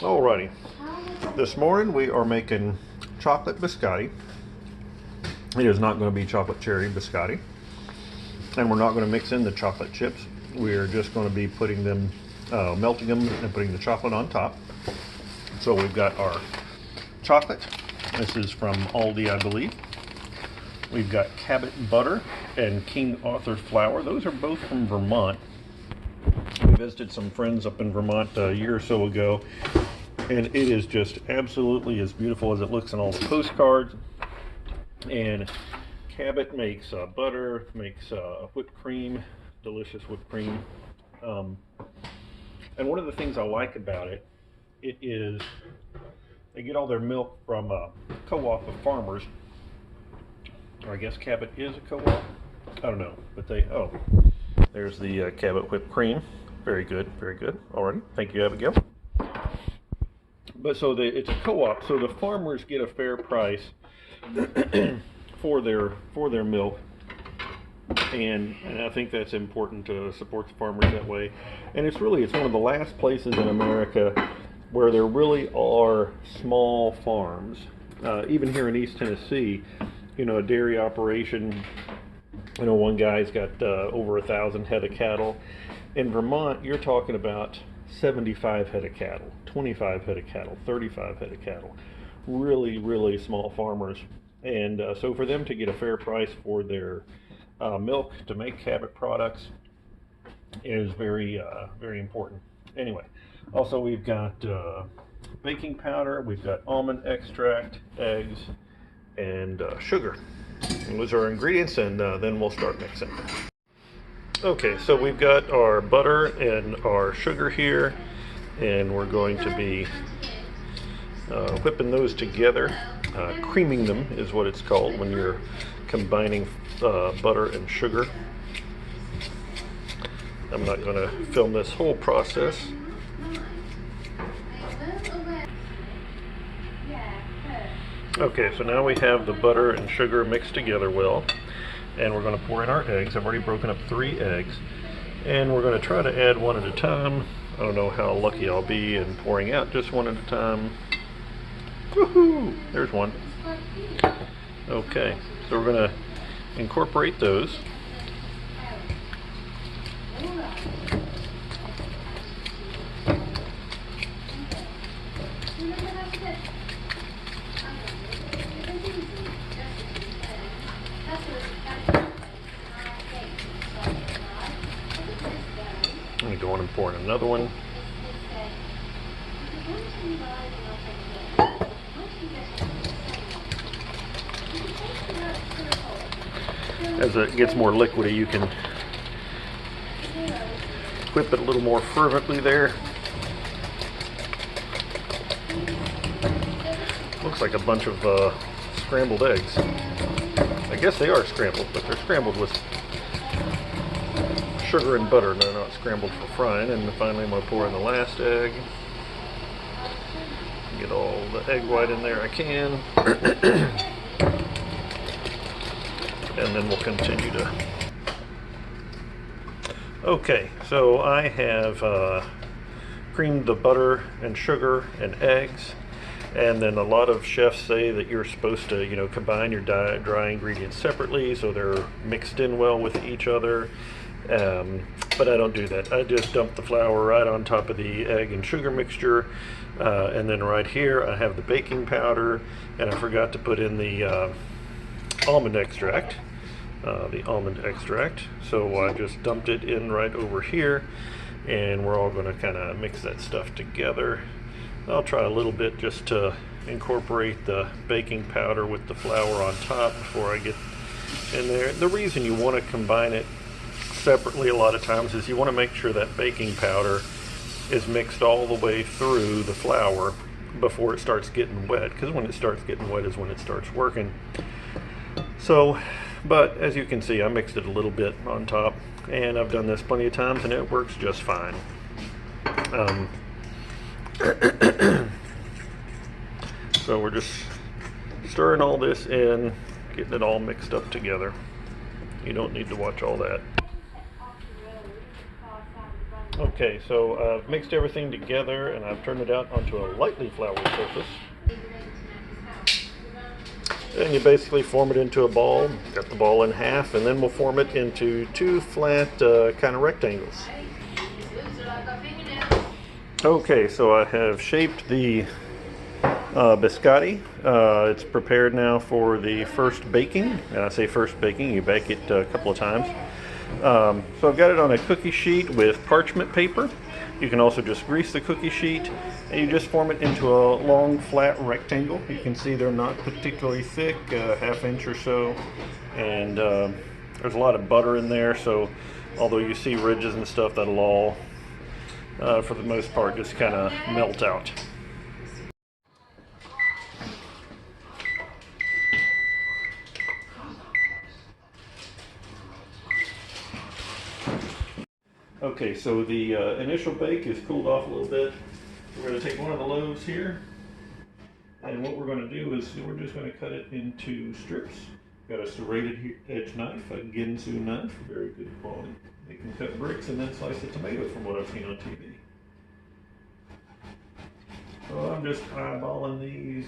Alrighty, this morning we are making chocolate biscotti. It is not going to be chocolate cherry biscotti, and we're not going to mix in the chocolate chips. We are just going to be putting them, melting them and putting the chocolate on top. So we've got our chocolate. This is from Aldi, I believe. We've got Cabot butter and King Arthur flour. Those are both from Vermont. We visited some friends up in Vermont a year or so ago, and it is just absolutely as beautiful as it looks on all the postcards. And Cabot makes butter, makes whipped cream, delicious whipped cream. And one of the things I like about it, it is they get all their milk from a co-op of farmers. Or I guess Cabot is a co-op. I don't know, but there's the Cabot whipped cream. Very good, very good. Alrighty, thank you, Abigail. But so it's a co-op, so the farmers get a fair price for their milk, and I think that's important to support the farmers that way. And it's one of the last places in America where there really are small farms. Even here in East Tennessee, a dairy operation. One guy's got over 1,000 head of cattle. In Vermont, you're talking about 75 head of cattle, 25 head of cattle, 35 head of cattle. Really, really small farmers. And so for them to get a fair price for their milk to make Cabot products is very, very important. Anyway, also we've got baking powder, we've got almond extract, eggs, and sugar. And those are our ingredients, and then we'll start mixing. Okay, so we've got our butter and our sugar here, and we're going to be whipping those together. Creaming them is what it's called when you're combining butter and sugar. I'm not going to film this whole process. Okay, so now we have the butter and sugar mixed together well, and we're going to pour in our eggs. I've already broken up 3 eggs, and we're going to try to add one at a time. I don't know how lucky I'll be in pouring out just one at a time. Woohoo! There's one. Okay, so we're going to incorporate those. Let me go on and pour in another one. As it gets more liquidy, you can whip it a little more fervently there. Looks like a bunch of scrambled eggs. I guess they are scrambled, but they're scrambled with sugar and butter. They're not scrambled for frying. And finally I'm going to pour in the last egg. Get all the egg white in there I can. And then we'll continue to... Okay, so I have creamed the butter and sugar and eggs. And then a lot of chefs say that you're supposed to, combine your dry ingredients separately so they're mixed in well with each other. But I don't do that. I just dump the flour right on top of the egg and sugar mixture. And then right here I have the baking powder, and I forgot to put in the almond extract. So I just dumped it in right over here, and we're all going to kind of mix that stuff together. I'll try a little bit just to incorporate the baking powder with the flour on top before I get in there. The reason you want to combine it separately a lot of times is you want to make sure that baking powder is mixed all the way through the flour before it starts getting wet, because when it starts getting wet is when it starts working. So, but as you can see, I mixed it a little bit on top, and I've done this plenty of times and it works just fine. So we're just stirring all this in, getting it all mixed up together. You don't need to watch all that. Okay, so I've mixed everything together and I've turned it out onto a lightly floury surface. And you basically form it into a ball, cut the ball in half, and then we'll form it into two flat kind of rectangles. Okay, so I have shaped the biscotti. It's prepared now for the first baking. And I say first baking, you bake it a couple of times. So I've got it on a cookie sheet with parchment paper. You can also just grease the cookie sheet and you just form it into a long flat rectangle. You can see they're not particularly thick, ½ inch or so, and there's a lot of butter in there, so although you see ridges and stuff, that'll all for the most part just kind of melt out. Okay, so the initial bake is cooled off a little bit. We're going to take one of the loaves here, and what we're going to do is we're just going to cut it into strips. Got a serrated edge knife, a Ginsu knife, very good quality. You can cut bricks and then slice the tomato from what I've seen on TV. So I'm just eyeballing these.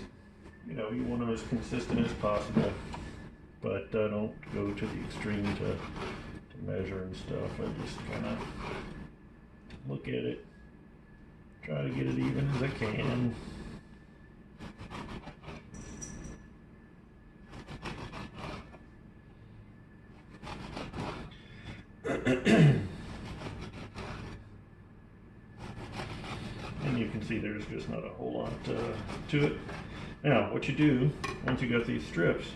You know, you want them as consistent as possible, but don't go to the extreme to measure and stuff. I just kind of look at it, try to get it even as I can. And you can see there's just not a whole lot to it. Now, what you do, once you got these strips,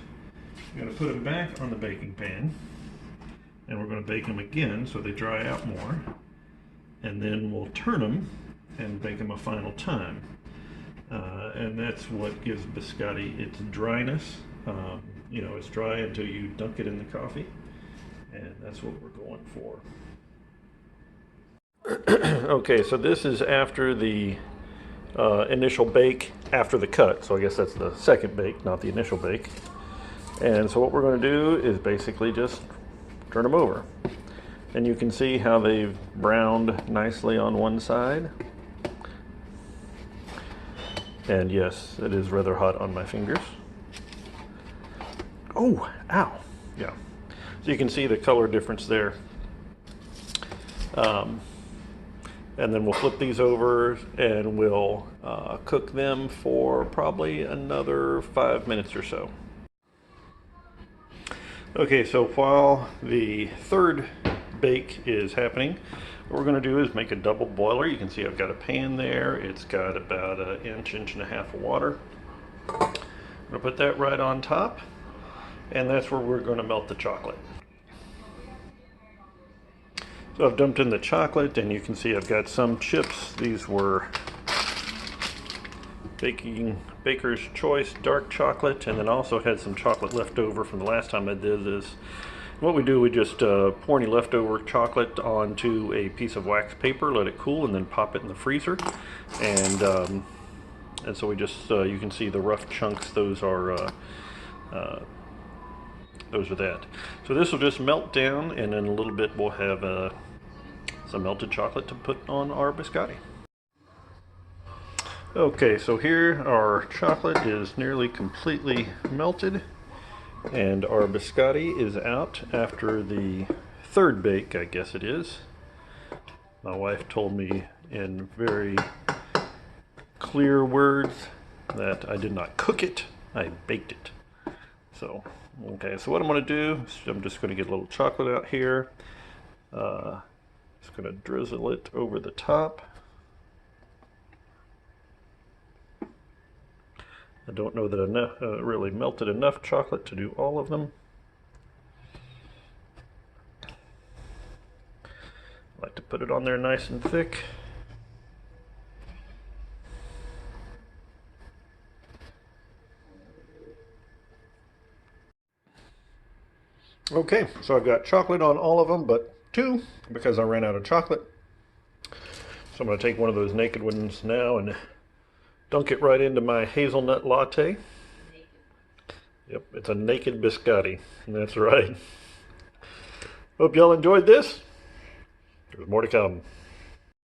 you're going to put them back on the baking pan, and we're going to bake them again so they dry out more, and then we'll turn them and bake them a final time. And that's what gives biscotti its dryness. You know, it's dry until you dunk it in the coffee, and that's what we're going for. Okay, so this is after the initial bake, after the cut, so I guess that's the second bake, not the initial bake. And so what we're going to do is basically just turn them over. And you can see how they've browned nicely on one side. And yes, it is rather hot on my fingers. Oh, ow. Yeah. So you can see the color difference there. And then we'll flip these over and we'll cook them for probably another 5 minutes or so. Okay, so while the third bake is happening, what we're going to do is make a double boiler. You can see I've got a pan there. It's got about an inch and a half of water. I'm going to put that right on top, and that's where we're going to melt the chocolate. So I've dumped in the chocolate, and you can see I've got some chips. These were Baker's Choice dark chocolate, and then also had some chocolate left over from the last time I did this. What we do, we just pour any leftover chocolate onto a piece of wax paper, let it cool, and then pop it in the freezer. And so we just, you can see the rough chunks, those are that. So this will just melt down, and in a little bit we'll have some melted chocolate to put on our biscotti. Okay, so here our chocolate is nearly completely melted, and our biscotti is out after the third bake, I guess it is. My wife told me in very clear words that I did not cook it, I baked it. So, okay, so what I'm going to do is I'm just going to get a little chocolate out here. Just going to drizzle it over the top. I don't know that enough really melted enough chocolate to do all of them. I like to put it on there nice and thick. Okay, so I've got chocolate on all of them but 2 because I ran out of chocolate. So I'm going to take one of those naked ones now and dunk it right into my hazelnut latte. Yep, it's a naked biscotti. That's right. Hope y'all enjoyed this. There's more to come.